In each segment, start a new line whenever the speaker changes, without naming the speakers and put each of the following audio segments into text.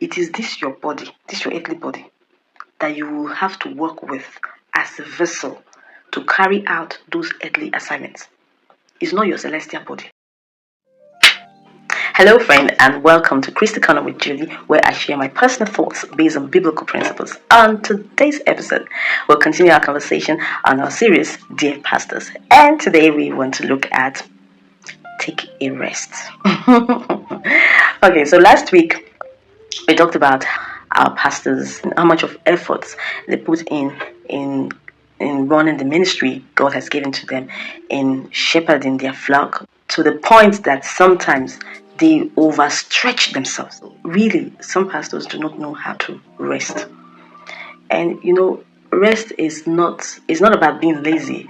it is this your body, this your earthly body, that you will have to work with as a vessel to carry out those earthly assignments. It's not your celestial body. Hello, friend, and welcome to Christy Corner with Juddy, where I share my personal thoughts based on biblical principles. On today's episode, we'll continue our conversation on our series, Dear Pastors. And today we want to look at take a rest. Okay, so last week we talked about our pastors and how much of efforts they put in running the ministry God has given to them, in shepherding their flock, to the point that sometimes they overstretch themselves. Really, some pastors do not know how to rest. And rest is not about being lazy.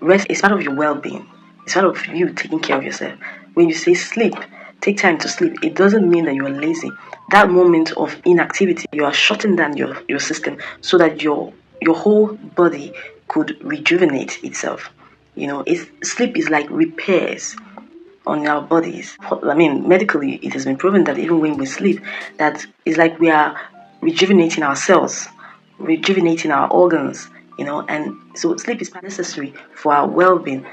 Rest is part of your well-being. It's part of you taking care of yourself. When you say sleep, take time to sleep, it doesn't mean that you are lazy. That moment of inactivity, you are shutting down your system so that your whole body could rejuvenate itself. Sleep is like repairs on our bodies. I mean, medically, it has been proven that even when we sleep, that is like we are rejuvenating our cells, rejuvenating our organs, and so sleep is necessary for our well-being,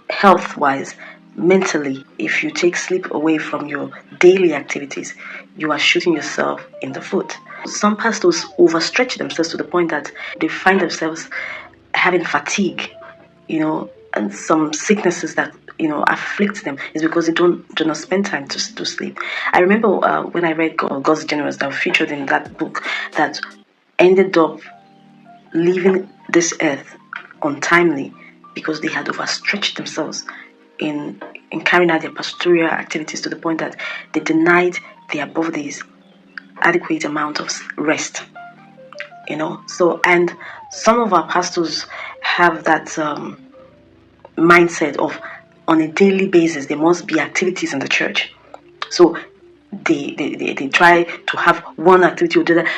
health-wise, mentally. If you take sleep away from your daily activities, you are shooting yourself in the foot. Some pastors overstretch themselves to the point that they find themselves having fatigue, and some sicknesses that afflict them is because they do not spend time to sleep. I remember when I read God's Generals that were featured in that book that ended up leaving this earth untimely because they had overstretched themselves in carrying out their pastoral activities to the point that they denied their bodies adequate amount of rest. So, and some of our pastors have that mindset of on a daily basis there must be activities in the church. So they try to have one activity or the other.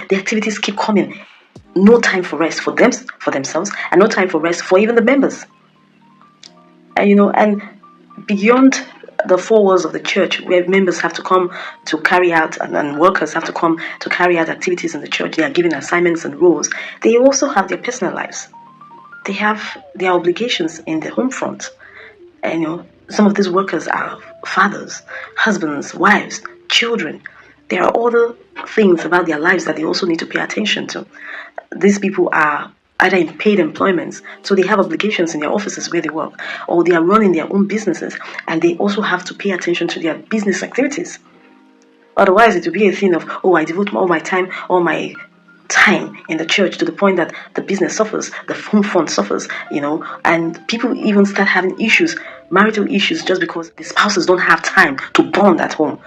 The activities keep coming. No time for rest for themselves, and no time for rest for even the members. And beyond the four walls of the church, where members have to come to carry out and workers have to come to carry out activities in the church, they are given assignments and roles. They also have their personal lives. They have their obligations in the home front. And some of these workers are fathers, husbands, wives, children. There are other things about their lives that they also need to pay attention to. These people are either in paid employments, so they have obligations in their offices where they work, or they are running their own businesses, and they also have to pay attention to their business activities. Otherwise, it will be a thing of, I devote all my time in the church to the point that the business suffers, the home fund suffers, and people even start having issues, marital issues, just because the spouses don't have time to bond at home.